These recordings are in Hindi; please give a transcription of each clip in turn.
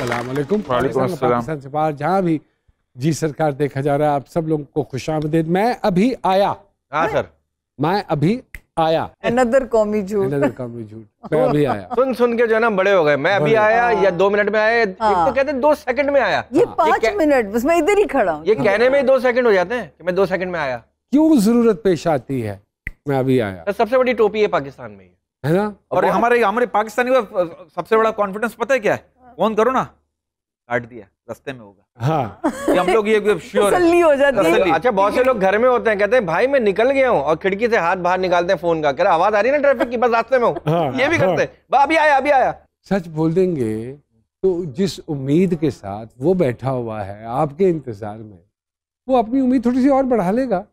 अस्सलाम वालेकुम। वालेकुम अस्सलाम। पाकिस्तान से बाहर जहाँ भी जी सरकार देखा जा रहा है, आप सब लोगों को खुशामदीद। मैं अभी आया। हाँ सर, मैं अभी आया। अनदर कौमी झूठ। Another कौमी झूठ। मैं अभी आया। सुन के जो है ना बड़े हो गए। मैं अभी आया या 2 मिनट में आया, एक तो कहते हैं 2 सेकंड में आया। ये 5 मिनट बस, मैं इधर ही खड़ा हूँ। ये कहने में ही 2 सेकंड हो जाते हैं कि मैं 2 सेकंड में आया। क्यों जरूरत पेश आती है? मैं अभी आया, तो सबसे बड़ी टोपी है पाकिस्तान में, है ना? और हमारे पाकिस्तानी का सबसे बड़ा कॉन्फिडेंस पता है क्या है? फोन करो ना, काट दिया, रास्ते में होगा। हाँ, ये हम लोग ये श्योर तसल्ली हो जाती है। अच्छा, बहुत से लोग घर में होते हैं, कहते हैं भाई मैं निकल गया हूँ, और खिड़की से हाथ बाहर निकालते हैं फोन का, कह रहा आवाज आ रही है ना ट्रैफिक की, बस रास्ते में हूँ। हाँ, ये भी करते हैं, अभी आया। सच बोल देंगे तो जिस उम्मीद के साथ वो बैठा हुआ है आपके इंतजार में, वो अपनी उम्मीद थोड़ी सी और बढ़ा लेगा,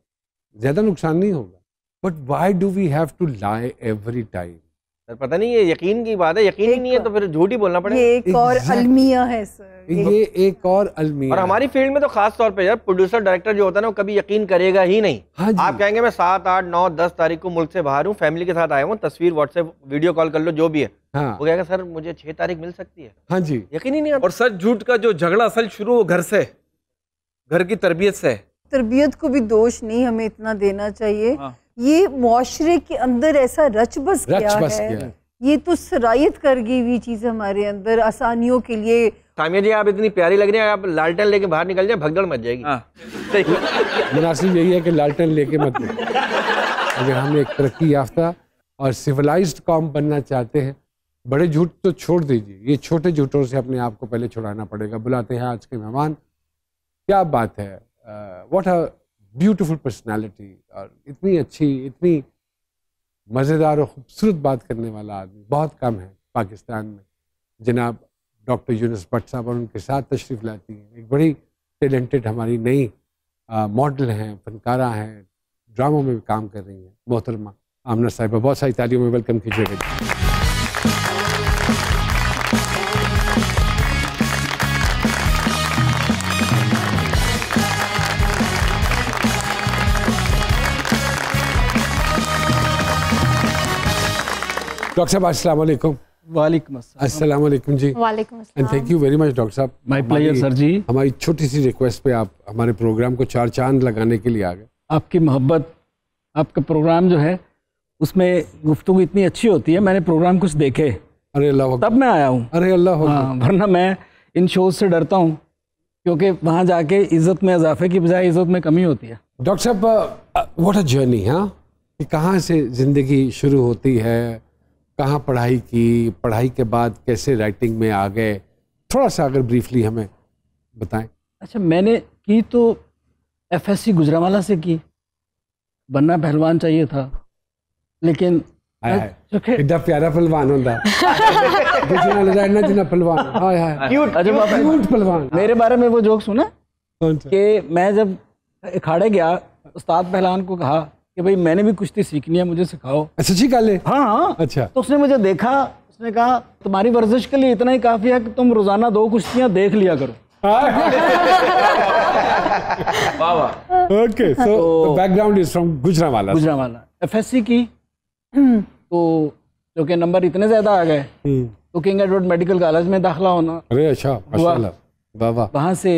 ज्यादा नुकसान नहीं होगा। But why do we have to lie every time? Sir पता नहीं, ये यकीन की बात है, यकीन ही नहीं है तो फिर झूठ ही बोलना पड़ेगा। ये एक और अलमिया है सर। ये एक और अलमिया। और हमारी फील्ड में तो खास तौर पे यार, प्रोड्यूसर डायरेक्टर जो होता है ना, वो कभी यकीन करेगा ही नहीं। हाँ जी। आप कहेंगे मैं 7, 8, 9, 10 तारीख को मुल्क से बाहर हूँ, फैमिली के साथ आया हूँ, तस्वीर व्हाट्सएप वीडियो कॉल कर लो, जो भी है। हाँ, वो कहेगा सर मुझे 6 तारीख मिल सकती है। हाँ जी। यकीन ही नहीं आता। और सच झूठ का जो झगड़ा असल शुरू हो घर से, घर की तरबियत से। तरबियत को भी दोष नहीं हमें इतना देना चाहिए। हाँ। ये मुआशरे के अंदर ऐसा रच बस गया है, ये तो सरायत कर गई हुई चीज हमारे अंदर आसानियों के लिए। सामिया जी आप इतनी प्यारी लग रही हैं, आप लालटेन लेके बाहर निकल जाए, भगदड़ मच जाएगी। हाँ। मुनासिब यही है कि लालटेन लेके मत लो। अगर हम एक तरक्की याफ्ता और सिविलाइज्ड कौम बनना चाहते हैं, बड़े झूठ तो छोड़ दीजिए, ये छोटे झूठों से अपने आप को पहले छुड़ाना पड़ेगा। बुलाते हैं आज के मेहमान। क्या बात है, व्हाट अ ब्यूटीफुल पर्सनालिटी, और इतनी अच्छी, इतनी मज़ेदार और खूबसूरत बात करने वाला आदमी बहुत कम है पाकिस्तान में। जनाब डॉक्टर यूनुस भट्ट साहब और उनके साथ तशरीफ़ लाती हैं एक बड़ी टैलेंटेड हमारी नई मॉडल हैं, फनकारा हैं, ड्रामों में भी काम कर रही हैं, मोहतरमा आमना साहिबा। बहुत सारी तालियों में वेलकम कीजिएगा। डॉक्टर साहब अस्सलाम वालेकुम। वालेकुम अस्सलाम वालेकुम जी। वालेकुम एंड अस्सलाम। Thank you very much doctor साहब। माय प्लेजर सर जी। हमारी छोटी सी रिक्वेस्ट पे आप हमारे प्रोग्राम को 4 चांद लगाने के लिए आ गए। आपकी मोहब्बत, आपका प्रोग्राम जो है उसमें गुफ्तगू इतनी अच्छी होती है, मैंने प्रोग्राम कुछ देखे अरे अल्लाह, तब मैं आया हूँ। अरे अल्लाह, हाँ, वरना मैं इन शोज से डरता हूँ, क्योंकि वहाँ जाके इज्जत में इजाफे की बजाय इज्जत में कमी होती है। डॉक्टर साहब व्हाट अ जर्नी, हाँ, कि कहाँ से ज़िंदगी शुरू होती है, कहाँ पढ़ाई की, पढ़ाई के बाद कैसे राइटिंग में आ गए, थोड़ा सा अगर ब्रीफली हमें बताएं। अच्छा, मैंने की तो FSC गुजरांवाला से की, बनना पहलवान चाहिए था, लेकिन कितना प्यारा पहलवान होता जितना पहलवान, हाय हाय क्यूट पहलवान। मेरे बारे में वो जोक सुना कौन सा? कि मैं जब अखाड़े गया, उस्ताद पहलवान को कहा कि भाई मैंने भी कुश्ती सीखनी है, मुझे सिखाओ। सच्ची गल है? हाँ हाँ। अच्छा। तो उसने मुझे देखा, उसने कहा तुम्हारी वर्जिश के लिए इतना ही काफी है कि तुम रोजाना 2 कुश्तियां देख लिया करो। Okay, so background is from Gujranwala. Gujranwala FSC की, तो जो कि नंबर इतने ज्यादा आ गए तो किंग एडवर्ड मेडिकल कॉलेज में दाखिला होना। अरे अच्छा, माशाल्लाह, वाह वाह। वहाँ से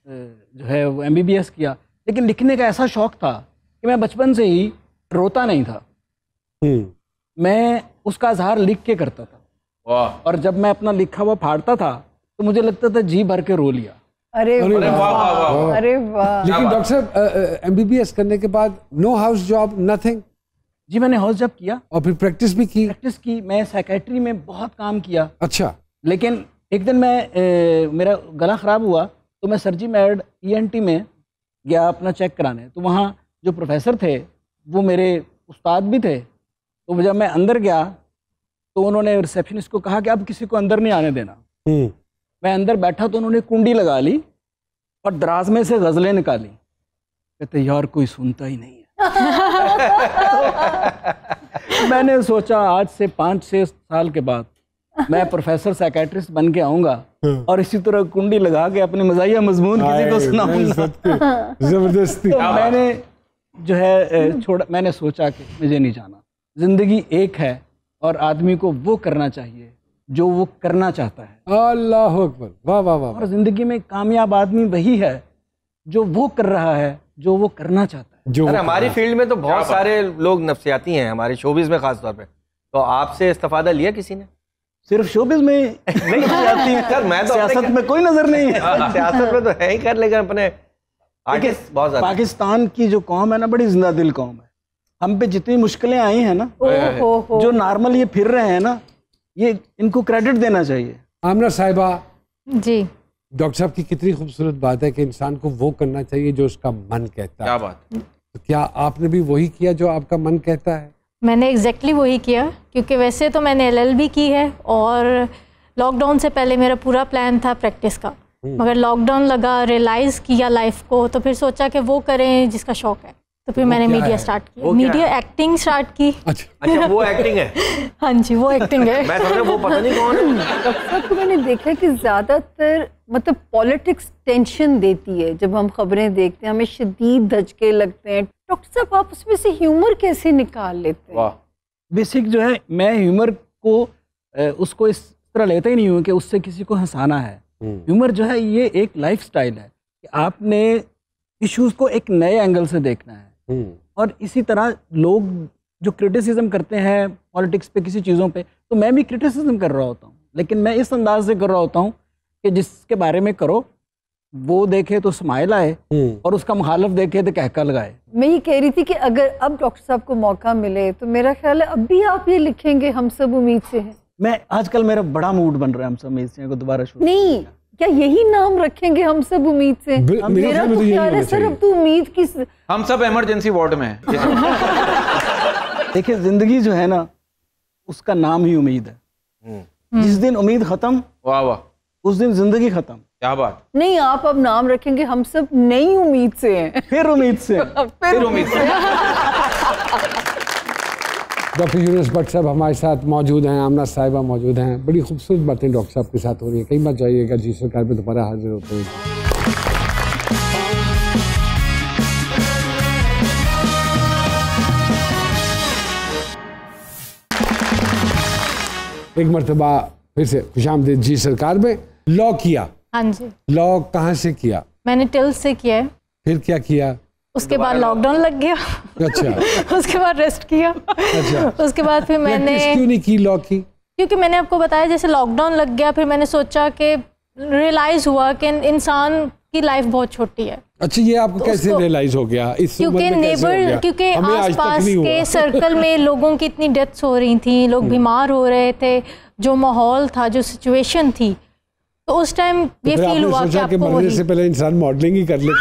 जो है वो MBBS किया। लेकिन लिखने का ऐसा शौक था कि मैं बचपन से ही रोता नहीं था, मैं उसका इजहार लिख के करता था। और जब मैं अपना लिखा हुआ फाड़ता था तो मुझे लगता था जी भर के रो लिया। अरे वाह, अरे वाह। लेकिन डॉक्टर साहब MBBS करने के बाद नो हाउस जॉब, नथिंग? जी मैंने हाउस जॉब किया और फिर प्रैक्टिस भी की? प्रैक्टिस की, मैं साइकेट्री में बहुत काम किया। अच्छा। लेकिन एक दिन मैं मेरा गला ख़राब हुआ तो मैं सर्जी मैड ENT में गया अपना चेक कराने। तो वहाँ जो प्रोफेसर थे वो मेरे उस्ताद भी थे। तो जब मैं अंदर गया तो उन्होंने रिसेप्शनिस्ट को कहा कि अब किसी को अंदर नहीं आने देना। मैं अंदर बैठा तो उन्होंने कुंडी लगा ली और दराज में से गज़लें निकाली। कहते यार कोई सुनता ही नहीं है। मैंने सोचा आज से 5-6 साल के बाद मैं प्रोफेसर साइकेट्रिस्ट बन के आऊँगा और इसी तरह कुंडी लगा के अपने मज़ाहिया मजमून किसी को सुनाऊंगा। जबरदस्ती। तो मैंने जो है छोड़ा, मैंने सोचा कि मुझे नहीं जाना, ज़िंदगी एक है और आदमी को वो करना चाहिए जो वो करना चाहता है। अल्लाह अकबर, वाह वाह वाह। और ज़िंदगी में कामयाब आदमी वही है जो वो कर रहा है जो वो करना चाहता है। जो सर हमारी फील्ड में तो बहुत सारे लोग नफ्सियाती हैं, हमारे शोबिज़ में खास तौर पे, तो आपसे इस्तिफादा लिया किसी ने? सिर्फ शोबिज़ में नहीं सियासी सर मैं तो सियासत में कोई नजर नहीं है। सियासत में तो है ही कर, लेकिन अपने आर्टिस्ट बहुत ज्यादा। पाकिस्तान की जो कौम है ना, बड़ी जिंदा दिल कौम है। हम पे जितनी मुश्किलें आई हैं ना, ओहो जो नॉर्मल ये फिर रहे हैं ना, ये इनको क्रेडिट देना चाहिए। आमना साहिबा, जी डॉक्टर साहब की कितनी खूबसूरत बात है कि इंसान को वो करना चाहिए जो उसका मन कहता क्या है। बात। तो क्या आपने भी वही किया जो आपका मन कहता है? मैंने एग्जैक्टली वही किया, क्योंकि वैसे तो मैंने LLB की है और लॉकडाउन से पहले मेरा पूरा प्लान था प्रैक्टिस का, मगर लॉकडाउन लगा, रियलाइज़ किया लाइफ को, तो फिर सोचा कि वो करें जिसका शौक है, तो फिर मैंने क्या मीडिया है? स्टार्ट किया, वो क्या मीडिया है? एक्टिंग स्टार्ट की। अच्छा, अच्छा वो एक्टिंग है? हाँ जी, वो एक्टिंग है। मैं समझा वो पता नहीं कौन है। डॉक्टर साहब को मैंने देखा है कि ज़्यादातर मतलब पॉलिटिक्स टेंशन देती है। जब हम खबरें देखते हैं हमें शदीद धचके लगते हैं। डॉक्टर साहब आप उसमें से ह्यूमर कैसे निकाल लेते हैं? वाह। बेसिक जो है, मैं ह्यूमर को उसको इस तरह लेता ही नहीं हूँ कि उससे किसी को हंसाना है। ह्यूमर जो है ये एक लाइफस्टाइल है कि आपने इश्यूज को एक नए एंगल से देखना है। और इसी तरह लोग जो क्रिटिसिज्म करते हैं पॉलिटिक्स पे, किसी चीज़ों पे, तो मैं भी क्रिटिसिज्म कर रहा होता हूँ, लेकिन मैं इस अंदाज से कर रहा होता हूँ कि जिसके बारे में करो वो देखे तो स्माइल आए और उसका मुखालफ देखे तो कहका लगाए। मैं ये कह रही थी कि अगर अब डॉक्टर साहब को मौका मिले तो मेरा ख्याल है अब भी आप ये लिखेंगे हम सब उम्मीद से हैं। मैं आजकल मेरा बड़ा मूड बन रहा है हम सब उम्मीद से को दोबारा शुरू। नहीं, क्या यही नाम रखेंगे हम सब उम्मीद से? मेरे मेरा ख्याल में तो तो यही ख्याल है होना सर, अब चाहिए। तो उम्मीद की हम सब इमरजेंसी वार्ड में हैं। देखिए जिंदगी जो है ना उसका नाम ही उम्मीद है। जिस दिन उम्मीद खत्म, वाह वाह, उस दिन जिंदगी खत्म। क्या बात। नहीं, आप अब नाम रखेंगे हम सब नई उम्मीद से हैं। फिर उम्मीद से फिर उम्मीद से। डॉक्टर यूनुस भट्ट साहब हमारे साथ मौजूद हैं, आमना साहिबा मौजूद हैं। बड़ी खूबसूरत बातें डॉक्टर साहब के साथ हो रही है। कई बार जाइएगा, जी सरकार में दोबारा हाजिर होते हैं। एक मरतबा फिर से खुशामदीद जी सरकार में। लॉ किया, हाँ जी, लॉ कहाँ से किया? मैंने टिल से किया है, फिर क्या किया? उसके बाद लॉकडाउन लग गया। अच्छा उसके बाद रेस्ट किया। अच्छा, उसके बाद फिर मैंने, प्रैक्टिस क्यों नहीं की लॉ की? क्योंकि मैंने आपको बताया जैसे लॉकडाउन लग गया, फिर मैंने सोचा कि रियलाइज़ हुआ कि इंसान की लाइफ बहुत छोटी है। अच्छा, ये आपको तो कैसे उसको- रियलाइज हो गया? इस उम्र क्योंकि में कैसे हो नेबर, गया? क्योंकि हमें आज तक आसपास नहीं के हुआ। सर्कल में लोगों की इतनी डेथ्स हो रही थी, लोग बीमार हो रहे थे, जो माहौल था, जो सिचुएशन थी, तो उस टाइम तो ये फिर फील आपने हुआ कि सोचा कि आपको मरने वही से पहले इंसान मॉडलिंग ही कर ले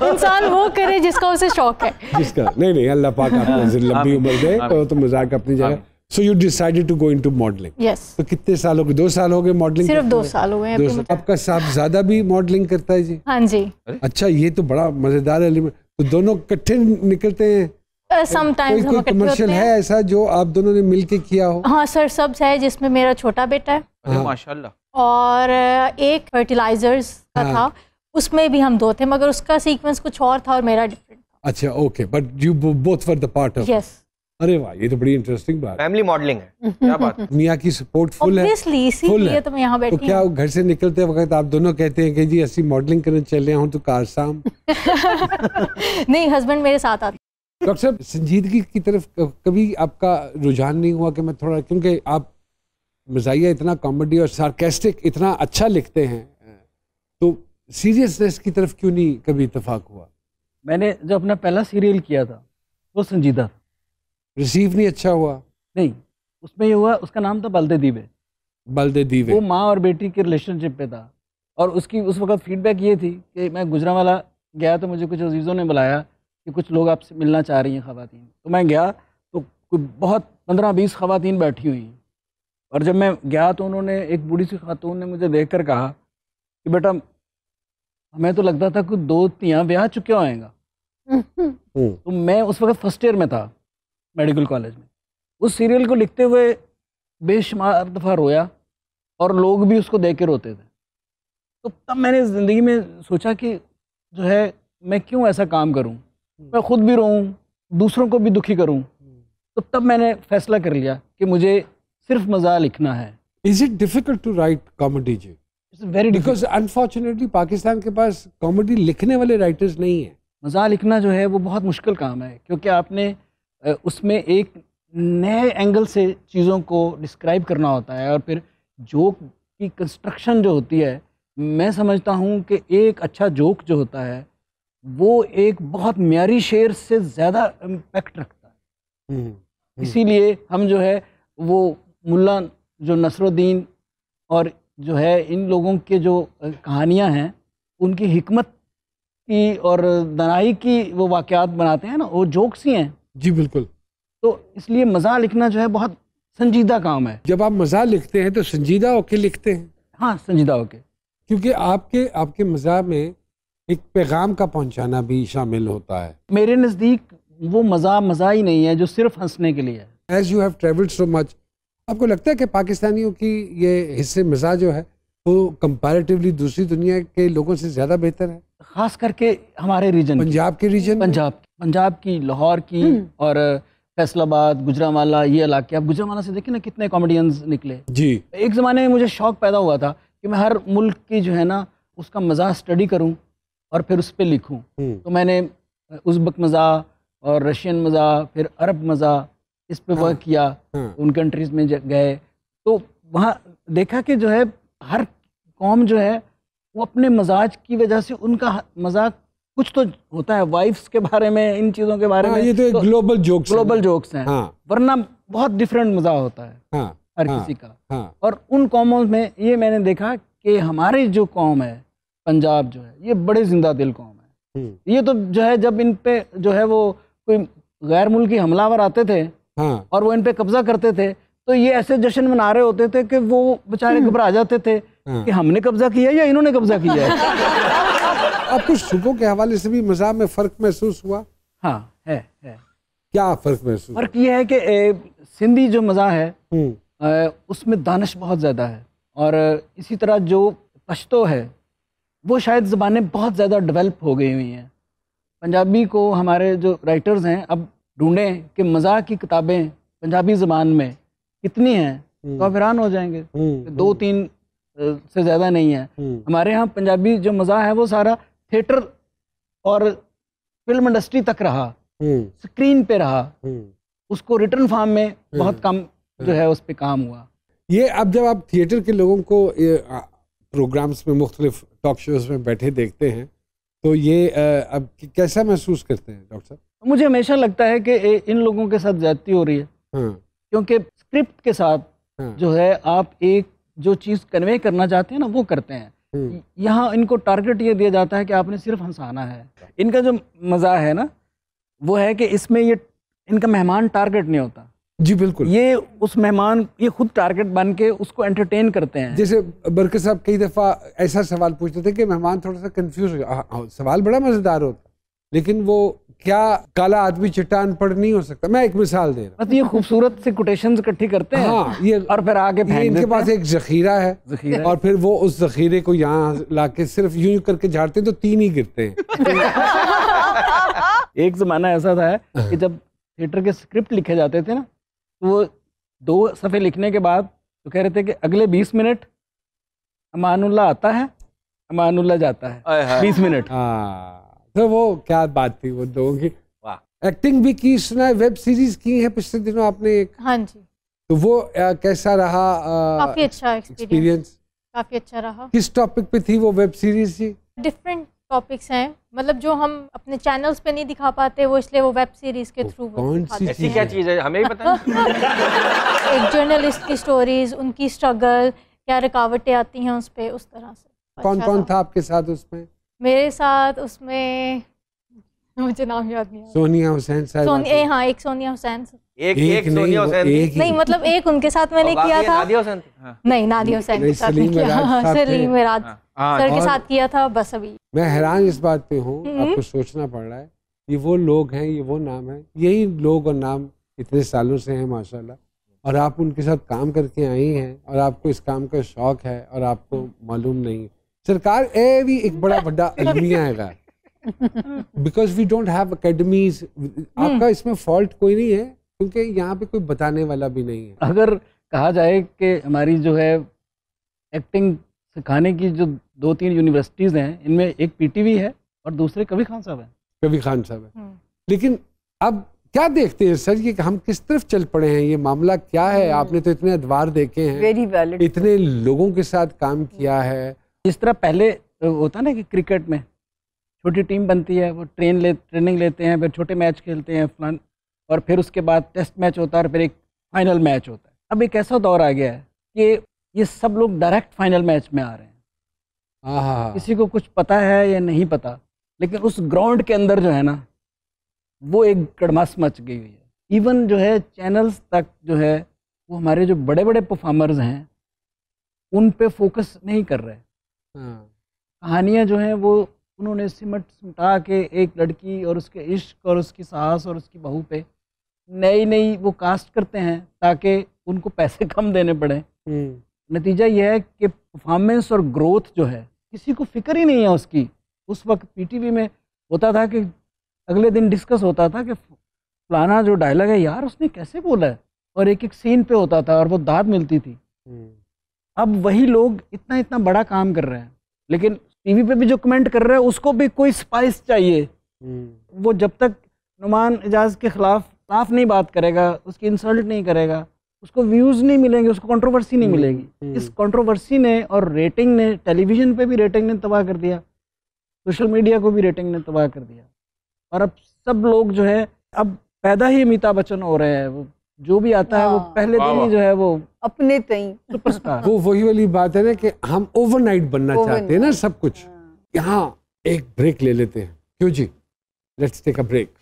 इंसान वो करे जिसका उसे शौक है। जिसका नहीं नहीं, अल्लाह पाक आपको लंबी उम्र दे। तो मजाक अपनी जगह। So you decided to go into modelling. Yes, तो कितने साल हो गए? 2 साल हो गए मॉडलिंग सिर्फ करते 2 हुए? साल हुए हैं 2 अभी साल। मुझे। आपका साहबजादा भी मॉडलिंग करता है जी? हाँ जी, अच्छा, ये तो बड़ा मजेदार एलिमेंट। तो दोनों इकट्ठे निकलते हैं? समटाइम्स हम कोई इकट्ठे कमर्शियल होते है हैं। ऐसा जो आप दोनों ने मिलके किया हो? हाँ सर, सब्स है जिसमें मेरा छोटा बेटा है, अरे माशाल्लाह। और एक फर्टिलाइजर्स का हाँ। था, उसमें भी हम 2 थे, मगर उसका सीक्वेंस कुछ और था और मेरा डिफरेंट था। अच्छा, okay, but you both were the part of. Yes, अरे वाह, ये तो बड़ी इंटरेस्टिंग बात है। फैमिली मॉडलिंग है। क्या बात है। मियाँ की सपोर्ट फुल है? ऑब्वियसली, फुल इसीलिए है। तो मैं यहाँ तो बैठी क्या हूँ। घर से निकलते वक्त आप दोनों कहते हैं कि जी असि मॉडलिंग करने चले हूँ तो कार साम? नहीं, हस्बैंड मेरे साथ आते। डॉक्टर साहब, संजीदगी की तरफ कभी आपका रुझान नहीं हुआ कि मैं थोड़ा, क्योंकि आप मज़ाहिया इतना कॉमेडी और सार्केस्टिक इतना अच्छा लिखते हैं, तो सीरियसनेस की तरफ क्यों नहीं कभी इत्तेफाक हुआ? मैंने जो अपना पहला सीरियल किया था वो संजीदा था। रिसीव नहीं अच्छा हुआ? नहीं, उसमें ये हुआ, उसका नाम था बल्दे दीवे। बल्दे दीवे। वो माँ और बेटी के रिलेशनशिप पे था, और उसकी उस वक्त फीडबैक ये थी कि मैं गुजरांवाला गया तो मुझे कुछ अजीज़ों ने बुलाया कि कुछ लोग आपसे मिलना चाह रही हैं ख़वातीन। तो मैं गया तो कोई बहुत 15-20 ख़वातीन बैठी हुई हैं, और जब मैं गया तो उन्होंने, एक बूढ़ी सी खातून ने मुझे देख कर कहा कि बेटा हमें तो लगता था कि 2 तियाँ ब्याह चुके होएगा। तो मैं उस वक्त फर्स्ट ईयर में था मेडिकल कॉलेज में। उस सीरियल को लिखते हुए बेशुमार दफ़ा रोया, और लोग भी उसको देख के रोते थे। तो तब मैंने ज़िंदगी में सोचा कि जो है मैं क्यों ऐसा काम करूं, मैं खुद भी रोऊं, दूसरों को भी दुखी करूं। तो तब मैंने फैसला कर लिया कि मुझे सिर्फ मज़ा लिखना है। Is it difficult to write comedy जी? It's very difficult. Because unfortunately Pakistan के पास कॉमेडी लिखने वाले राइटर्स नहीं है। मज़ा लिखना जो है वो बहुत मुश्किल काम है, क्योंकि आपने उसमें एक नए एंगल से चीज़ों को डिस्क्राइब करना होता है, और फिर जोक की कंस्ट्रक्शन जो होती है, मैं समझता हूँ कि एक अच्छा जोक जो होता है वो एक बहुत म्यारी शेर से ज़्यादा इम्पैक्ट रखता है। इसीलिए हम जो है वो मुल्ला जो नसरुद्दीन और जो है इन लोगों के जो कहानियाँ हैं उनकी हिकमत की और दनाई की वो वाक़यात बनाते हैं ना, वो जोक्स ही हैं। जी बिल्कुल। तो इसलिए मज़ा लिखना जो है बहुत संजीदा काम है। जब आप मज़ा लिखते हैं तो संजीदा होके लिखते हैं? हाँ, संजीदा होके, क्योंकि आपके मज़ा में एक पैगाम का पहुंचाना भी शामिल होता है। मेरे नज़दीक वो मज़ा ही नहीं है जो सिर्फ हंसने के लिए है। As you have travelled so much, आपको लगता है कि पाकिस्तानियों की ये हिस्से मज़ा जो है वो कंपैरेटिवली दूसरी दुनिया के लोगों से ज़्यादा बेहतर है? ख़ास करके हमारे रीजन, पंजाब के रीजन, पंजाब की, लाहौर की और फैसलाबाद, गुजरांवाला, ये इलाके। आप गुजरांवाला से देखें ना कितने कॉमेडियंस निकले जी। एक ज़माने में मुझे शौक़ पैदा हुआ था कि मैं हर मुल्क की जो है ना उसका मज़ा स्टडी करूं और फिर उस पर लिखूं। तो मैंने उज़्बेक मज़ा और रशियन मज़ा, फिर अरब मज़ा, इस पे वर्क किया। उन कंट्रीज़ में गए तो वहाँ देखा कि जो है हर कौम जो है वो अपने मजाज की वजह से उनका मजाक कुछ तो होता है, वाइफ्स के बारे में, इन चीज़ों के बारे में। ये तो ग्लोबल जोक्स हैं। वरना बहुत डिफरेंट मज़ा होता है हर किसी का। और उन कौमों में ये मैंने देखा कि हमारी जो कौम है पंजाब जो है ये बड़े जिंदा दिल कौम है। ये तो जो है जब इन पे जो है वो कोई गैर मुल्की हमलावर आते थे और वो इन पे कब्जा करते थे तो ये ऐसे जश्न मना रहे होते थे कि वो बेचारे घबरा जाते थे कि हमने कब्जा किया या इन्होंने कब्जा किया है। आपको सुबह के हवाले से भी मज़ा में फ़र्क महसूस हुआ? हाँ है। क्या फ़र्क महसूस? फ़र्क ये है कि सिंधी जो मज़ा है उसमें दानिश बहुत ज़्यादा है, और इसी तरह जो पश्तो है वो शायद ज़बानें बहुत ज़्यादा डेवलप हो गई हुई हैं। पंजाबी को हमारे जो राइटर्स हैं अब ढूंढें कि मज़ा की किताबें पंजाबी ज़बान में कितनी हैं तो आप हैरान हो जाएंगे। 2-3 से ज़्यादा नहीं है। हमारे यहाँ पंजाबी जो मज़ा है वो सारा थिएटर और फिल्म इंडस्ट्री तक रहा, स्क्रीन पे रहा, उसको रिटर्न फॉर्म में बहुत कम जो है उस पे काम हुआ। ये अब जब आप थिएटर के लोगों को प्रोग्राम्स में, मुख्तलिफ टॉक शोज में बैठे देखते हैं तो ये अब कैसा महसूस करते हैं डॉक्टर साहब? मुझे हमेशा लगता है कि इन लोगों के साथ ज्यादती हो रही है। क्योंकि स्क्रिप्ट के साथ जो है आप एक जो चीज़ कन्वे करना चाहते हैं ना वो करते हैं। यहाँ इनको टारगेट ये दिया जाता है कि आपने सिर्फ हंसाना है। इनका जो मज़ा है ना वो है कि इसमें ये इनका मेहमान टारगेट नहीं होता। जी बिल्कुल। ये उस मेहमान ये खुद टारगेट बन के उसको एंटरटेन करते हैं। जैसे बरकत साहब कई दफ़ा ऐसा सवाल पूछते थे कि मेहमान थोड़ा सा कंफ्यूज हो गया। सवाल बड़ा मज़ेदार होता लेकिन वो क्या काला आदमी चट्टान पढ़ नहीं हो सकता। मैं एक मिसाल दे रहा हूँ। मतलब ये खूबसूरत से कोटेशंस इकट्ठी करते हैं। हाँ, ये और फिर आगे फेंक इनके पास एक जखीरा है और फिर वो उस जखीरे को यहाँ लाके सिर्फ यूं करके झाड़ते तो 3 ही गिरते हैं। एक जमाना ऐसा था कि जब थिएटर के स्क्रिप्ट लिखे जाते थे ना तो वो 2 सफ़े लिखने के बाद तो कह रहे थे कि अगले 20 मिनट अमानुल्लाह आता है, अमानुल्लाह जाता है। 20 मिनट। तो वो क्या बात थी वो दोनों की। एक्टिंग भी की, सुना है वेब सीरीज की है पिछले दिनों आपने एक। हाँ जी। तो वो कैसा रहा? काफी अच्छा एक्सपीरियंस, काफी अच्छा रहा। किस टॉपिक पे थी वो वेब सीरीज थी? डिफरेंट टॉपिक्स हैं, मतलब जो हम अपने चैनल्स पे नहीं दिखा पाते वो इसलिए वो वेब सीरीज के थ्रू। कौन सी ऐसी क्या चीज है हमें भी पता नहीं। एक जर्नलिस्ट की स्टोरीज, उनकी स्ट्रगल, क्या रुकावटें आती हैं उस पे, उस तरह से। कौन कौन था आपके साथ उसमें? मेरे साथ उसमें मुझे नाम याद नहीं आ रहा। सोनिया हुसैन साहब। हाँ, एक सोनिया हुसैन। एक सोनिया हुसैन नहीं, मतलब एक उनके साथ मैंने किया था। नादिया हुसैन। नहीं, नादिया हुसैन के साथ नहीं किया। सलीम मिराज सर के साथ किया था बस। अभी मैं हैरान इस बात पे हूँ, आपको सोचना पड़ रहा है। ये वो लोग हैं, ये वो नाम है, यही लोग और नाम इतने सालों से हैं माशाल्लाह, और आप उनके साथ काम करके आई हैं और आपको इस काम का शौक है और आपको मालूम नहीं। सरकार ए भी एक बड़ा बड़ा अलमिया है because we don't have academies. आपका इसमें फॉल्ट कोई नहीं है क्योंकि यहाँ पे कोई बताने वाला भी नहीं है। अगर कहा जाए कि हमारी जो है एक्टिंग सिखाने की जो 2-3 यूनिवर्सिटीज़ हैं, इनमें एक पीटीवी है और दूसरे कबीर खान साहब हैं। कबीर खान साहब है। लेकिन अब क्या देखते हैं सर, ये कि हम किस तरफ चल पड़े हैं, ये मामला क्या है? आपने तो इतने अदवार देखे हैं, वेरी वैलिड, इतने लोगों के साथ काम किया है। जिस तरह पहले होता ना कि क्रिकेट में छोटी टीम बनती है, वो ट्रेनिंग लेते हैं, फिर छोटे मैच खेलते हैं फलान, और फिर उसके बाद टेस्ट मैच होता है और फिर एक फाइनल मैच होता है। अब एक ऐसा दौर आ गया है कि ये सब लोग डायरेक्ट फाइनल मैच में आ रहे हैं। किसी को कुछ पता है या नहीं पता, लेकिन उस ग्राउंड के अंदर जो है ना, वो एक कड़मास मच गई हुई है। इवन जो है चैनल्स तक जो है वो हमारे जो बड़े बड़े परफॉर्मर्स हैं उन पे फोकस नहीं कर रहे। कहानियाँ जो हैं वो उन्होंने सिमटा के एक लड़की और उसके इश्क और उसकी सास और उसकी बहू पे नई वो कास्ट करते हैं ताकि उनको पैसे कम देने पड़े। नतीजा यह है कि परफॉर्मेंस और ग्रोथ जो है किसी को फिक्र ही नहीं है उसकी। उस वक्त पीटीवी में होता था कि अगले दिन डिस्कस होता था कि फलाना जो डायलॉग है यार उसने कैसे बोला है, और एक एक सीन पे होता था और वो दाद मिलती थी। अब वही लोग इतना बड़ा काम कर रहे हैं, लेकिन टीवी पे भी जो कमेंट कर रहे हैं उसको भी कोई स्पाइस चाहिए। वो जब तक नुमान एजाज के खिलाफ साफ नहीं बात करेगा, उसकी इंसल्ट नहीं करेगा, उसको व्यूज़ नहीं मिलेंगे, उसको कंट्रोवर्सी नहीं मिलेगी। इस कंट्रोवर्सी ने और रेटिंग ने, टेलीविज़न पे भी रेटिंग ने तबाह कर दिया, सोशल मीडिया को भी रेटिंग ने तबाह कर दिया। और अब सब लोग जो है अब पैदा ही अमिताभ बच्चन हो रहे हैं। वो जो भी आता है वो पहले दिन ही जो है वो अपने तई सुपरस्टार। वो वही वाली बात है ना कि हम ओवरनाइट बनना चाहते हैं ना सब कुछ। यहाँ एक ब्रेक ले लेते हैं, क्यों जी? Let's take a break.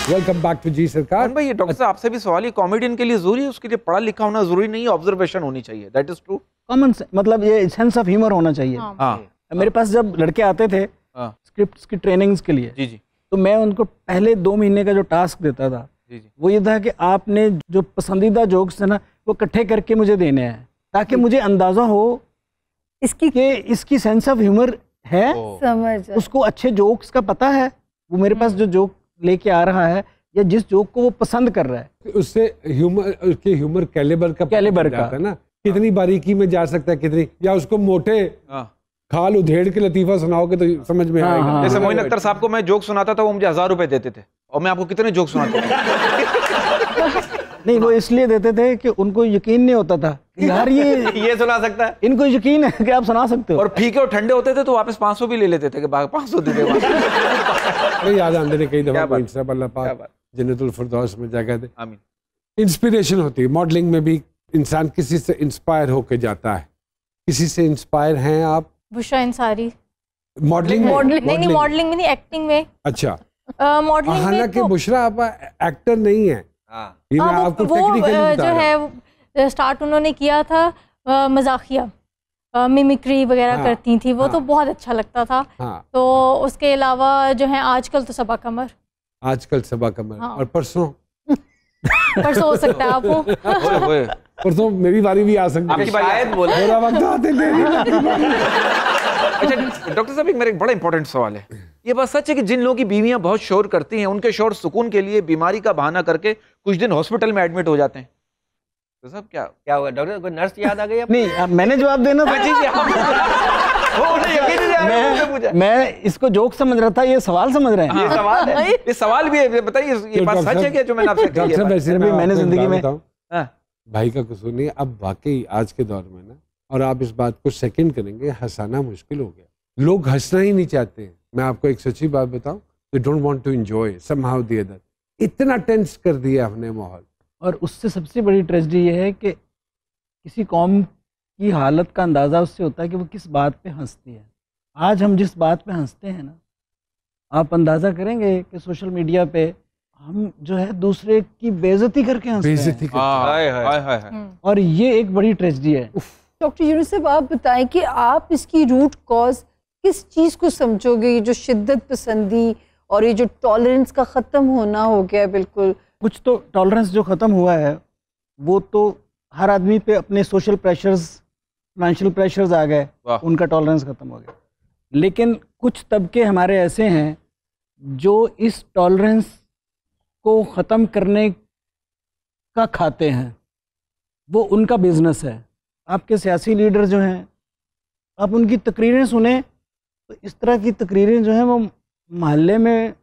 Welcome back to जी सरकार। भाई ये डॉक्टर साहब आपसे भी सवाल है, कॉमेडियन के लिए जरूरी है, उसके लिए पढ़ा लिखा होना जरूरी नहीं है, ऑब्जर्वेशन होनी चाहिए। That is true. कॉमन मतलब ये सेंस ऑफ ह्यूमर होना चाहिए। हाँ। मेरे पास जब लड़के आते थे स्क्रिप्ट्स की ट्रेनिंग्स के लिए, जी तो मैं उनको पहले 2 महीने का जो टास्क देता था वो ये था कि आपने जो पसंदीदा जोक्स है ना वो इकट्ठे करके मुझे देने हैं, ताकि मुझे अंदाजा हो इसकी सेंस ऑफ ह्यूमर है, समझ उसको अच्छे जोक्स का पता है, वो मेरे पास जो जोक लेके आ रहा है या जिस जोक को वो पसंद कर रहा है, उससे ह्यूमर कैलिबर का जाता है ना, कितनी बारीकी में जा सकता है, कितनी, या उसको मोटे खाल उधेड़ के लतीफा सुनाओगे तो समझ में आएगा। जैसे मोइन अख्तर साहब को मैं जोक सुनाता था, वो मुझे 1000 रुपए देते थे, और मैं आपको कितने जोक सुनाता था। नहीं, वो इसलिए देते थे कि उनको यकीन नहीं होता था यार ये सुना सकता है, इनको यकीन है कि आप सुना सकते हो। और फीके और ठंडे होते थे तो वापस 500 भी ले लेते थे कि 500 दे दे। याद आंदे ने कई दफा अल्लाह पाक जन्नतुल फिरदौस में जगह दे। आमीन। इंस्पिरेशन होती है मॉडलिंग में भी, इंसान किसी से इंस्पायर होके जाता है। किसी से इंस्पायर हैं आप? बुशरा अंसारी। मॉडलिंग नहीं मॉडलिंग में नहीं, एक्टिंग में। अच्छा, मॉडलिंग में हालांकि तो बुशरा आप एक्टर नहीं है। ये मैं आपको टेक्निकली बता रहा हूं। जो है स्टार्ट उन्होंने किया था मजाकिया मिमिक्री वगैरह करती थी वो, तो बहुत अच्छा लगता था। तो उसके अलावा जो है आजकल तो सबा कमर, और परसों हो सकता है आपको। परसों मेरी बारी भी आ सकती है, शायद बोले मेरा वक्त आते अच्छा डॉक्टर साहब, एक मेरा एक बड़ा इंपॉर्टेंट सवाल है। ये बात सच है कि जिन लोगों की बीवियां बहुत शोर करती हैं, उनके शोर सुकून के लिए बीमारी का बहाना करके कुछ दिन हॉस्पिटल में एडमिट हो जाते हैं? तो सब क्या हुआ डॉक्टर? कोई नर्स याद आ गई? नहीं, मैंने जवाब देना था। मैं इसको जोक समझ रहा था, ये सवाल समझ रहे हैं। ये सवाल है, ये सवाल भी है। बताइए ये बात सच है क्या जो मैंने आपसे कही है? मैंने जिंदगी में भाई का कसूर नहीं। अब वाकई आज के दौर में ना, और आप इस बात को सेकंड करेंगे, हंसाना मुश्किल हो गया। लोग हंसना ही नहीं चाहते हैं। मैं आपको एक सच्ची बात बताऊं, they don't want to enjoy somehow the other. इतना टेंस कर दिया हमने माहौल। और उससे सबसे बड़ी ट्रेजेडी ये है कि किसी कौम की हालत का अंदाज़ा उससे होता है कि वो किस बात पे हंसती है। आज हम जिस बात पे हंसते हैं ना, आप अंदाज़ा करेंगे कि सोशल मीडिया पे हम जो है दूसरे की बेइज्जती करके हंसते हैं। और ये एक बड़ी ट्रेजेडी है। डॉक्टर यूनुस साहब, आप बताएं कि आप इसकी रूट कॉज किस चीज़ को समझोगे? ये जो शिद्दत पसंदी और ये जो टॉलरेंस का ख़त्म होना हो गया बिल्कुल। कुछ तो टॉलरेंस जो ख़त्म हुआ है वो तो हर आदमी पे अपने सोशल प्रेशर्स, फाइनेंशियल प्रेशर्स आ गए, उनका टॉलरेंस ख़त्म हो गया। लेकिन कुछ तबके हमारे ऐसे हैं जो इस टॉलरेंस को ख़त्म करने का खाते हैं, वो उनका बिजनेस है। आपके सियासी लीडर जो हैं, आप उनकी तकरीरें सुने तो इस तरह की तकरीरें जो हैं वो मोहल्ले में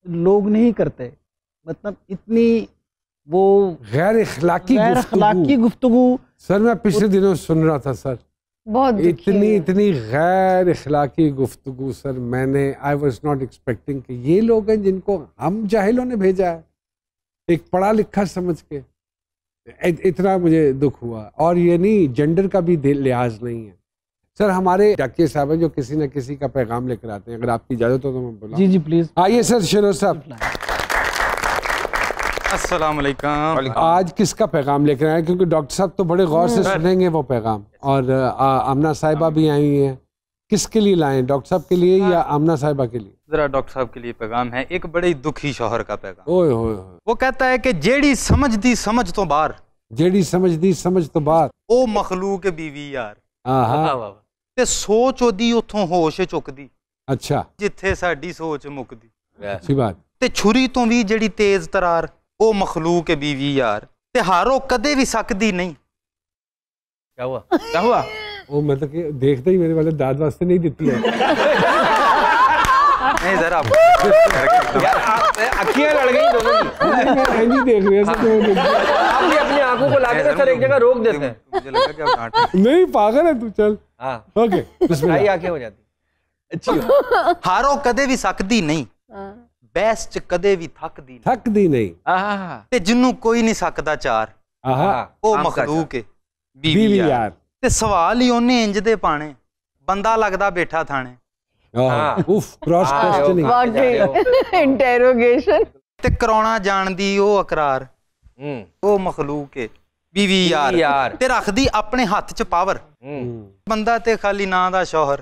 लोग नहीं करते। मतलब इतनी वो गैर अखलाकी गुफ्तगू। सर मैं पिछले दिनों सुन रहा था सर, बहुत इतनी गैर अखलाकी गुफ्तगू सर, मैंने आई वॉज नॉट एक्सपेक्टिंग कि ये लोग हैं जिनको हम जाहिलों ने भेजा है एक पढ़ा लिखा समझ के। इतना मुझे दुख हुआ। और ये नहीं, जेंडर का भी लिहाज नहीं है सर। हमारे डाकिया साहब हैं जो किसी न किसी का पैगाम लेकर आते हैं, अगर आपकी इजाजत हो तो मैं बोला। जी जी प्लीज आइए सर शिरोर साहब। अस्सलाम वालेकुम। आज किसका पैगाम लेकर आए, क्योंकि डॉक्टर साहब तो बड़े गौर से सुनेंगे वो पैगाम, और आमना साहिबा भी आई हुई हैं। किसके लिए लाए, डॉक्टर साहब के लिए या आमना साहिबा के लिए? जरा डॉक्टर साहब के लिए पैगाम है, एक बड़े दुखी शौहर का पैगाम। ओए होए होए। वो कहता है कि जेड़ी समझ दी समझ तो बाहर, जेड़ी समझ दी समझ तो बाहर, ओ मखलूक बीवी यार, हाँ ते सोच ओदी उथों होश चुकदी, अच्छा जिथे साडी सोच मुकदी, अच्छी बात। ते छुरी तो भी जेड़ी तेज तरार, ओ मखलूक बीवी यार, ते हारो कदे भी सकदी नहीं। क्या हुआ क्या हुआ? वो मतलब कि देखते ही मेरे वाले दाद वास्ते नहीं देती है। नहीं जरा यार अखियां लड़ गई दोनों की। नहीं देख रहे हैं सर, तो आप भी अपनी आंखों को लाके सर एक जगह रोक देते हैं। मुझे लगा कि आप डांट नहीं पागल है तू, चल हाँ ओके बिस्मिल्लाह। आई आंखें हो जाती अच्छी। हारो कदे भी सकदी नहीं, बैस च कदे भी थकदी नहीं, थक दी नहीं, ते जिन्नू कोई नहीं सकदा चार, आहा ओ मखलूक बीवी बीवी यार। यार। ते सवाल ही ओने इंज दे पाने, बंदा लगदा बैठा थाने, उफ क्रॉस क्वेश्चनिंग, इंटेरोगेशन। ते कराउणा जाणदी ओ अकरार, ओ मखलूक बीवी यार, ते रखदी अपने हत्थ च पावर, बंदा ते खाली नां दा शौहर,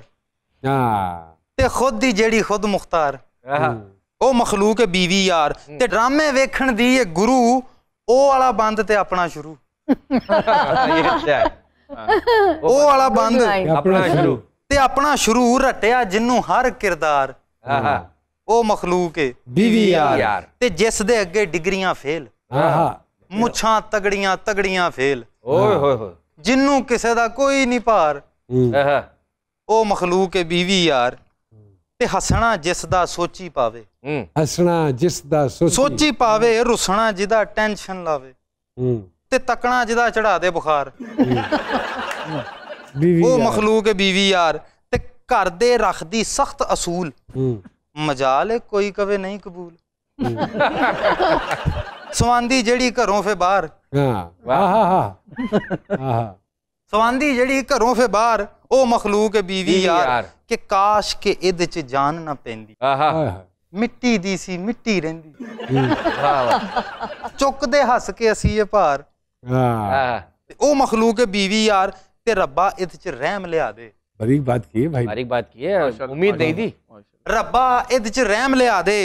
ते खुद दी जेड़ी खुद मुख्तार, ओ मखलूक बीवी यार, ते ड्रामे वेखण दी ए गुरु, ओ वाला बंद ते अपना शुरू, ये अच्छा है। ओ वाला बंद अपना शुरू, ते अपना शुरू रटिया जिन्नू हर किरदार, ओ मखलूक बीवी यार। ते जिस दे अगे डिग्रियां फेल, मुछां तगड़ियां तगड़ियां फेल, ओए होए होए। जिन्नू किसे दा कोई नहीं पार, ओ मखलूक बीवी यार, ते हसना जिस दा सोची पावे, हसना जिस दा सोची पावे, रुसना जिदा टेंशन लावे, ते तकना जिदा चढ़ा दे बुखार, ओ मखलूक बीवी यार, ते घर दे रखदी सख्त असूल, मजाल कोई कवे नहीं कबूल, सवांदी जेड़ी घरों फे बाहर, सवांदी जेड़ी घरों फे बाहर, ओ मखलूक बीवी यार, के काश के इद च जान ना पेंदी, मिट्टी दी सी मिट्टी रहिंदी, चुकदे हस के असी ये भार, ओ मखलूक बीवी यार, ते रब्बा इद च रहम लिया दे। बारीक बात की है भाई, बारीक बात की है, उम्मीद नहीं थी। रब्बा इद च रहम लिया दे,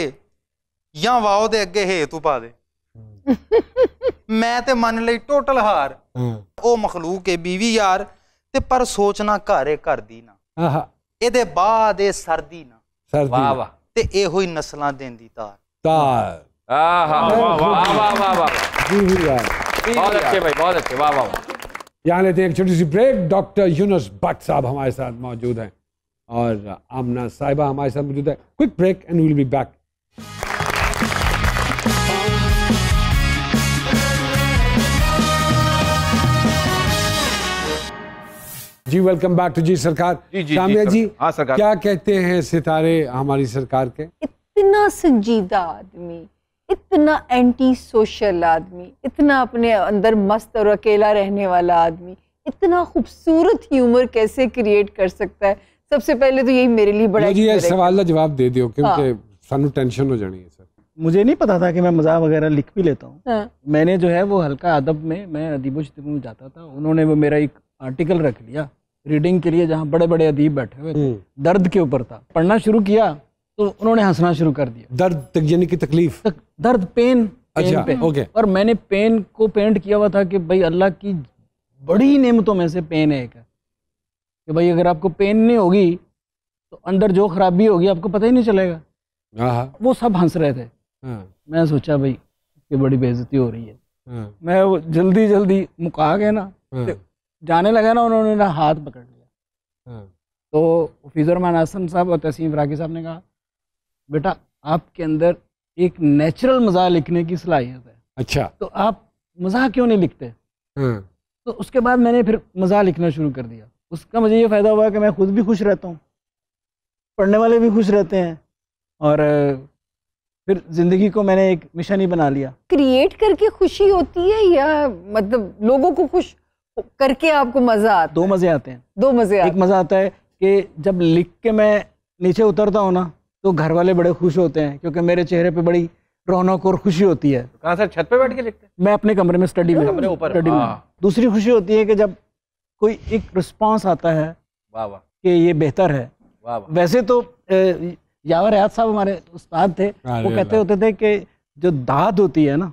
या वाओ दे अगे हे तू पा दे, मैं ते मन लई टोटल हार, ओ मखलूक बीवी यार, ते पर सोचना घरे घर दी ना, एदे बाद ए सर्दी ना, वाह वाह, ते एहो ही नस्लां देंदी तार, तार वाह वाह वाह वाह, बीवी यार। बहुत अच्छे भाई, बहुत अच्छे, वाह वाह वाह। यहाँ लेते हैं एक छोटी सी ब्रेक। डॉक्टर यूनुस भट्ट साहब हमारे साथ मौजूद हैं और आमना साहिबा हमारे साथ मौजूद है। Quick break and will be back. जी वेलकम बैक टू जी सरकार। सामिया जी, हाँ सरकार, क्या कहते हैं सितारे हमारी सरकार के? इतना संजीदा आदमी, इतना एंटी सोशल आदमी, इतना अपने अंदर मस्त और अकेला रहने वाला आदमी, इतना खूबसूरत ह्यूमर कैसे क्रिएट कर सकता है? सबसे पहले तो यही मेरे लिए बड़ा जी ये सवाल का जवाब दे दियो क्योंकि सानू टेंशन हो जानी है सर। मुझे नहीं पता था कि मैं मज़ाक वगैरह लिख भी लेता हूँ। हाँ। मैंने जो है वो हल्का अदब में, मैं अदीबो शितबो में जाता था, उन्होंने वो मेरा एक आर्टिकल रख लिया रीडिंग के लिए जहाँ बड़े बड़े अदीब बैठे हुए थे, दर्द के ऊपर था। पढ़ना शुरू किया तो उन्होंने हंसना शुरू कर दिया। दर्द यानी कि तकलीफ, दर्द, पेन, अच्छा पे। ओके। और मैंने पेन को पेंट किया हुआ था कि भाई अल्लाह की बड़ी नेमतों में से पेन है एक है कि भाई अगर आपको पेन नहीं होगी तो अंदर जो खराबी होगी आपको पता ही नहीं चलेगा। हाँ वो सब हंस रहे थे। हाँ मैं सोचा भाई कि बड़ी बेइज्जती हो रही है। हाँ मैं वो जल्दी जल्दी मुका के ना हाँ जाने लगा ना, उन्होंने ना हाथ पकड़ लिया। हाँ तो फिजर मान हसन साहब और तसीम राकी साहब ने कहा, बेटा आपके अंदर एक नेचुरल मज़ाक लिखने की सलाहियत है, अच्छा तो आप मज़ाक क्यों नहीं लिखते? हाँ तो उसके बाद मैंने फिर मज़ाक लिखना शुरू कर दिया। उसका मुझे ये फ़ायदा हुआ कि मैं खुद भी खुश रहता हूँ, पढ़ने वाले भी खुश रहते हैं, और फिर ज़िंदगी को मैंने एक मिशन ही बना लिया। क्रिएट करके खुशी होती है या मतलब लोगों को खुश करके आपको मजा आता है? दो मज़े आते हैं। दो मजे एक आते हैं। मज़ा आता है कि जब लिख के मैं नीचे उतरता हूँ ना, तो घर वाले बड़े खुश होते हैं क्योंकि मेरे चेहरे पे बड़ी रौनक और खुशी होती है। कहाँ सर, छत पे बैठ के लिखते हैं? मैं अपने कमरे में स्टडी में, कमरे ऊपर? स्टडी में। हाँ। दूसरी खुशी होती है कि जब कोई एक रिस्पांस आता है वाह वाह कि ये बेहतर है। वाह वाह। वैसे तो यावर याद साहब हमारे उस्ताद थे, वो कहते होते थे कि जो दाद होती है ना,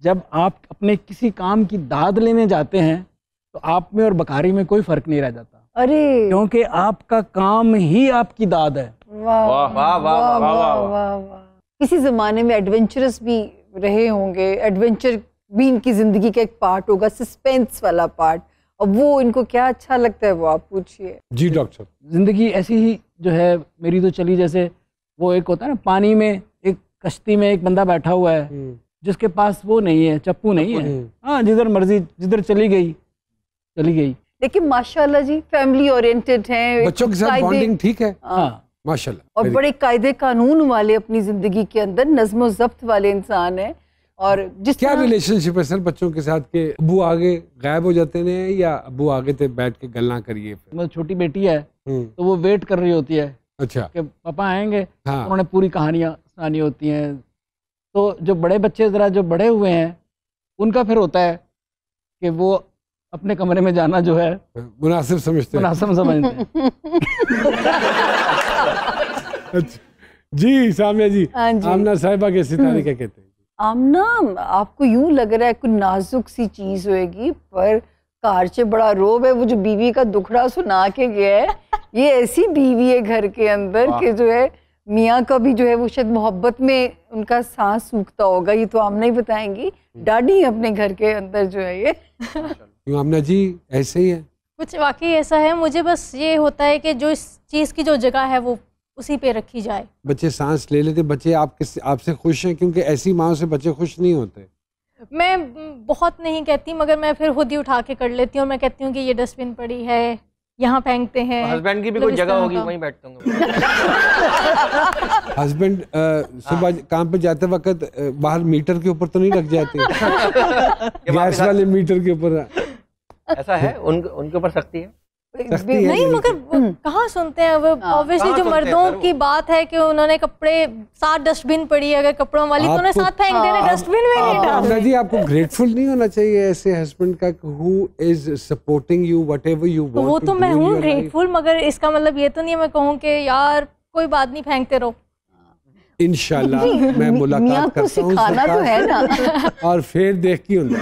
जब आप अपने किसी काम की दाद लेने जाते हैं तो आप में और बकारी में कोई फर्क नहीं रह जाता, अरे क्योंकि आपका काम ही आपकी दाद है। वाह वाह, वाह, वाह, वाह, वाह, वाह वाह। किसी जमाने में एडवेंचरस भी रहे होंगे, एडवेंचर भी इनकी जिंदगी का एक पार्ट होगा, सस्पेंस वाला पार्ट, और वो इनको क्या अच्छा लगता है वो आप पूछिए। जी डॉक्टर। जिंदगी ऐसी ही जो है मेरी तो चली, जैसे वो एक होता है ना पानी में, एक कश्ती में एक बंदा बैठा हुआ है जिसके पास वो नहीं है, चप्पू नहीं है, हाँ जिधर मर्जी जिधर चली गई चली गई। लेकिन माशाल्लाह जी फैमिली ओरिएंटेड हैं, बच्चों के साथ कायदे- बॉन्डिंग ठीक है हाँ माशाल्लाह। और बड़े कायदे कानून वाले अपनी जिंदगी के अंदर नज्म और ज़ब्त वाले इंसान हैं। और जिस क्या तरह रिलेशनशिप है सर बच्चों के साथ के अबू आगे गायब हो जाते हैं या अबू आगे थे बैठ के गल्ला करिए फिर? मतलब छोटी बेटी है तो वो वेट कर रही होती है अच्छा कि पापा आएंगे, हाँ उन्होंने पूरी कहानियाँ सुनानी होती हैं। तो जो बड़े बच्चे ज़रा जो बड़े हुए हैं उनका फिर होता है कि वो अपने कमरे में जाना जो है मुनासिब समझते हैं। मुनासिब समझते हैं। अच्छा। जी सामिया जी, हाँ जी। आमना साहिबा के सितारे क्या कहते हैं? आमना, आपको यूं लग रहा है कोई नाजुक सी चीज होएगी, पर कारचे बड़ा रोब है। वो जो बीवी का दुखड़ा सुना के गया है, ये ऐसी बीवी है घर के अंदर कि जो है मियाँ का भी जो है वो शायद मोहब्बत में उनका सांस सूखता होगा। ये तो आमना ही बताएंगी, डैडी है अपने घर के अंदर जो है ये। क्यों आमना जी ऐसे ही है? कुछ वाकई ऐसा है, मुझे बस ये होता है कि जो इस चीज़ की जो जगह है वो उसी पे रखी जाए। बच्चे सांस ले लेते, बच्चे आपसे खुश हैं? क्योंकि ऐसी माँ से बच्चे खुश नहीं होते। मैं बहुत नहीं कहती, मगर मैं फिर खुद ही उठा के कर लेती हूँ। मैं कहती हूँ कि ये डस्टबिन पड़ी है, यहाँ फेंकते हैं। हस्बैंड की भी मतलब कोई इस जगह तरह होगी, का। वहीं बैठते होंगे। हस्बैंड सुबह काम पे जाते वक्त बाहर मीटर के ऊपर तो नहीं रख जाते? गैस वाले मीटर के ऊपर ऐसा है उनके ऊपर सख्ती है। सख्ती है? नहीं, मगर कहाँ सुनते हैं वो। ऑब्वियसली कहाँ जो सुनते हैं मर्दों सर वो? की बात है कि उन्होंने कपड़े, 7 डस्टबिन पड़ी है अगर कपड़ों वाली, तो उन्हें आपको- 7 फेंक देने, डस्टबिन में नहीं आमना डालने। जी आपको ग्रेटफुल नहीं होना चाहिए ऐसे हस्बैंड का who is supporting you whatever you तो वो वांट तो मैं हूँ ग्रेटफुल, मगर इसका मतलब ये तो नहीं है मैं कहूँ कि यार कोई बात नहीं, फेंकते रहो। इंशाल्लाह मैं मियाँ मुलाकात को करता हूँ सिखाना तो है ना। और फिर देख की होंगे।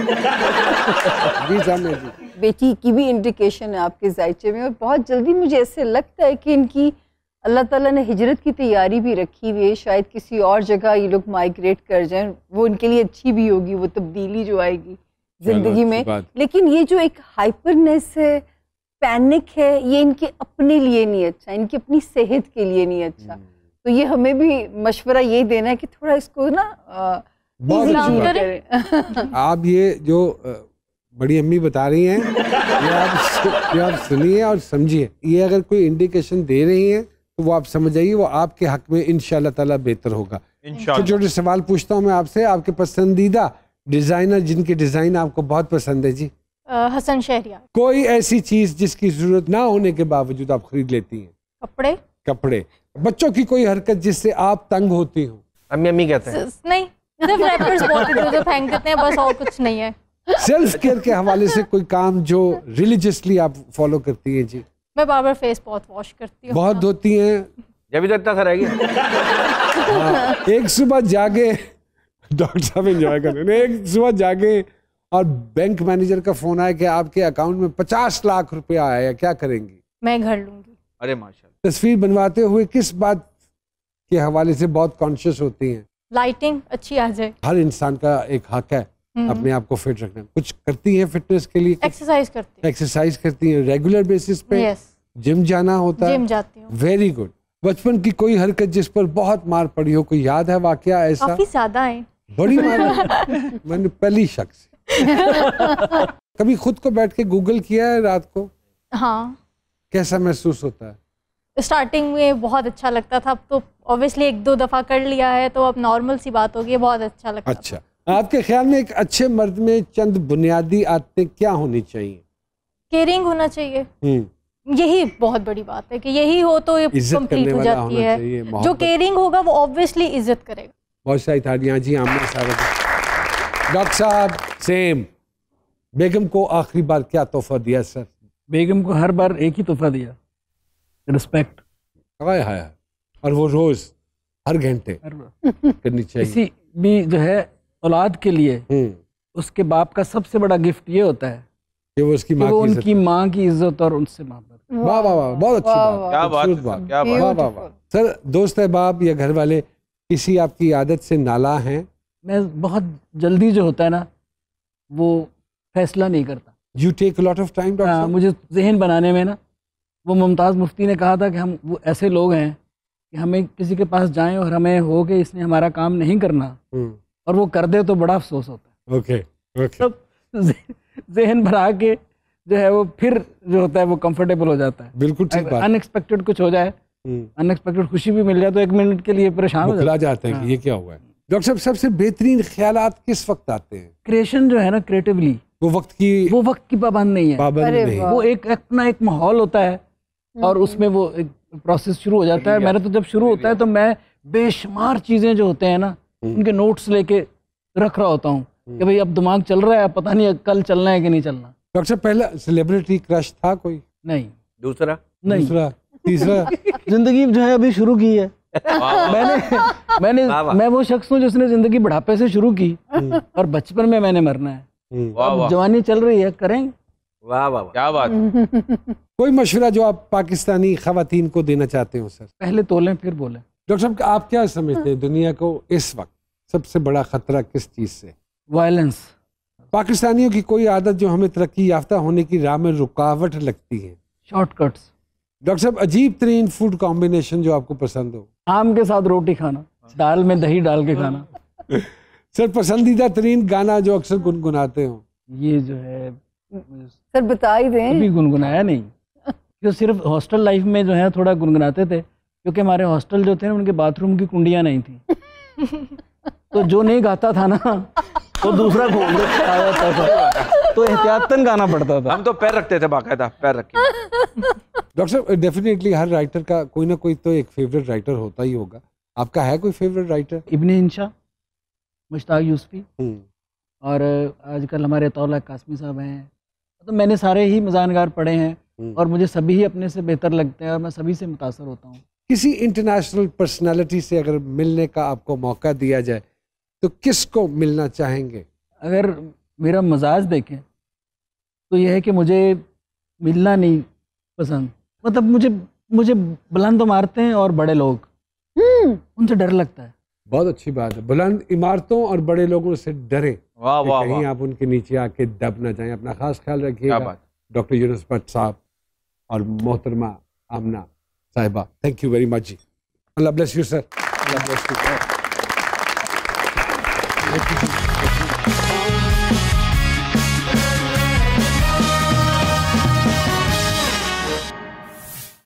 जी सामने जी। बेटी की भी इंडिकेशन है आपके जायचे में, और बहुत जल्दी मुझे ऐसे लगता है कि इनकी अल्लाह ताला ने हिजरत की तैयारी भी रखी हुई है। शायद किसी और जगह ये लोग माइग्रेट कर जाएं, वो इनके लिए अच्छी भी होगी, वो तब्दीली जो आएगी जिंदगी में। अच्छी बात। लेकिन ये जो एक हाइपरनेस है, पैनिक है, ये इनके अपने लिए नहीं अच्छा, इनकी अपनी सेहत के लिए नहीं अच्छा। तो ये हमें भी मशवरा यही देना है कि थोड़ा इसको ना बहुत easy अच्छी use बात। करें। आप ये जो बड़ी अम्मी बता रही हैं ये आप सुनिए और समझिए। ये अगर कोई इंडिकेशन दे रही हैं तो वो आप समझ जाइए वो आपके हक में इंशाल्लाह ताला बेहतर होगा। छोटे छोटे सवाल पूछता हूँ मैं आपसे, आपके पसंदीदा डिजाइनर जिनके डिजाइन आपको बहुत पसंद है जी? हसन शहरियार। कोई ऐसी चीज जिसकी जरूरत ना होने के बावजूद आप खरीद लेती हैं? कपड़े। कपड़े। बच्चों की कोई हरकत जिससे आप तंग होती हो? अम्मी अम्मी कहते हैं। नहीं, सिर्फ रैपर्स बहुत हैं जो फेंक देते हैं, बस और कुछ नहीं है। सेल्फ केयर के हवाले से कोई काम जो रिलीजियसली आप फॉलो करती हैं जी? मैं बार फेस बहुत वॉश करती हूँ। बहुत धोती हैं? जब भी तो इतना सा रह गया। हाँ, एक सुबह जागे डॉक्टर साहब एंजॉय कर रहे हैं, एक सुबह जागे और बैंक मैनेजर का फोन आया कि आपके अकाउंट में 50 लाख रुपया आया, क्या करेंगी? मैं घर लूंगी। अरे माशाल्लाह। तस्वीर बनवाते हुए किस बात के हवाले से बहुत कॉन्शियस होती हैं? लाइटिंग अच्छी आ जाए। हर इंसान का एक हक है अपने आप को फिट रखना। कुछ करती हैं फिटनेस के लिए? एक्सरसाइज करती हूँ। एक्सरसाइज करती हैं रेगुलर बेसिस पे? यस। जिम जाना होता है? जिम जाती हूँ। Very good. बचपन की कोई हरकत जिस पर बहुत मार पड़ी हो, कोई याद है वाकया ऐसा? काफी ज्यादा है। बड़ी मार मैंने पहली शख्स कभी खुद को बैठ के गूगल किया है रात को? हाँ। कैसा महसूस होता है? स्टार्टिंग में बहुत अच्छा लगता था, अब तो ऑब्वियसली 1-2 दफा कर लिया है तो अब नॉर्मल सी बात होगी, बहुत अच्छा लगता अच्छा था। आपके ख्याल में एक अच्छे मर्द में चंद बुनियादी आदतें क्या होनी चाहिए? केयरिंग होना चाहिए। यही बहुत बड़ी बात है कि यही हो तो ये कंप्लीट हो जाती है। जो केयरिंग होगा वो ऑब्वियसली इज्जत करेगा। बहुत सारी तालियां जी। आमना साहब, डॉक्टर साहब सेम। बेगम को आखिरी बार क्या तोहफा दिया सर? बेगम को हर बार एक ही तोहफा दिया, रिस्पेक्ट। हाय हाय। और वो रोज हर घंटे करनी चाहिए। किसी भी जो है औलाद के लिए उसके बाप का सबसे बड़ा गिफ्ट ये होता है कि वो उसकी माँ, उनकी माँ की इज्जत और उनसे मोहब्बत। वाह वाह वाह, बहुत अच्छी बात, क्या बात, क्या बात। वाह वाह वाह। सर दोस्त अहबाब या घर वाले किसी आपकी आदत से नाला हैं? मैं बहुत जल्दी जो होता है ना वो फैसला नहीं करता। You take a lot of time doctor? मुझे जहन बनाने में ना, वो मुमताज़ मुफ्ती ने कहा था कि हम वो ऐसे लोग हैं कि हमें किसी के पास जाएं और हमें हो कि इसने हमारा काम नहीं करना और वो कर दे तो बड़ा अफसोस होता है। Okay okay. तब जहन बना के जो है वो फिर जो होता है वो कंफर्टेबल हो जाता है। बिल्कुल ठीक बात। अनएक्सपेक्टेड कुछ हो जाए, अनएक्सपेक्टेड खुशी भी मिल जाए तो 1 मिनट के लिए परेशान हो जाते हैं कि ये क्या हुआ है। डॉक्टर साहब सबसे बेहतरीन ख्यालात किस वक्त आते हैं? क्रिएशन जो है ना, क्रिएटिवली वो वक्त की पाबंद नहीं है। पाबंद नहीं। वो एक अपना एक माहौल होता है और उसमें वो एक प्रोसेस शुरू हो जाता है। मेरा तो जब शुरू होता है तो मैं बेशुमार चीजें जो होते हैं ना उनके नोट्स लेके रख रहा होता हूँ कि भाई अब दिमाग चल रहा है, पता नहीं कल चलना है कि नहीं चलना। डॉक्टर साहब पहला सेलिब्रिटी क्रश था कोई? नहीं। दूसरा? नहीं। दूसरा? तीसरा? जिंदगी जो है अभी शुरू की है। मैं वो शख्स हूँ जिसने जिंदगी बुढ़ापे से शुरू की और बचपन में मैंने मरना है। अब जवानी चल रही है, करेंगे। वाह वाह, क्या बात। कोई मशवरा जो आप पाकिस्तानी खवातीन को देना चाहते हो सर? पहले तोलें फिर बोलें। डॉक्टर साहब आप क्या समझते हैं दुनिया को इस वक्त सबसे बड़ा खतरा किस चीज से? वायलेंस। पाकिस्तानियों की कोई आदत जो हमें तरक्की याफ्ता होने की राह में रुकावट लगती है? शॉर्टकट्स। डॉक्टर साहब अजीब तरीन फूड कॉम्बिनेशन जो आपको पसंद हो? आम के साथ रोटी खाना, दाल में दही डाल के खाना। सर पसंदीदा तरीन गाना जो अक्सर गुनगुनाते हो? ये जो है सर बता ही दें। अभी गुनगुनाया नहीं, जो सिर्फ हॉस्टल लाइफ में जो है थोड़ा गुनगुनाते थे क्योंकि हमारे हॉस्टल जो थे ना उनके बाथरूम की कुंडियां नहीं थी तो जो नहीं गाता था ना तो दूसरा घूम आ जाता था, तो एहतियातन गाना पड़ता था। हम तो पैर रखते थे, बाकायदा पैर रख के। डॉक्टर साहब डेफिनेटली हर राइटर का कोई ना कोई तो एक फेवरेट राइटर होता ही होगा, आपका है कोई फेवरेट राइटर? इब्ने इंशा, मुश्ताक यूसुफी और आजकल हमारे अतौला कासमी साहब हैं। तो मैंने सारे ही मिजानगार पढ़े हैं और मुझे सभी ही अपने से बेहतर लगते हैं और मैं सभी से मुतासर होता हूँ। किसी इंटरनेशनल पर्सनालिटी से अगर मिलने का आपको मौका दिया जाए तो किसको मिलना चाहेंगे? अगर मेरा मजाज देखें तो यह है कि मुझे मिलना नहीं पसंद, मतलब मुझे बुलंद मारते हैं और बड़े लोग, उनसे डर लगता है। बहुत अच्छी बात है, बुलंद इमारतों और बड़े लोगों से डरे। वाह वाह, कहीं आप उनके नीचे आके दब ना जाएं। अपना खास ख्याल रखिएगा। डॉक्टर यूनुस भट्ट साहब और मोहतरमा आमना साहिबा, थैंक यू वेरी मच जी। Allah bless you sir. Allah bless you.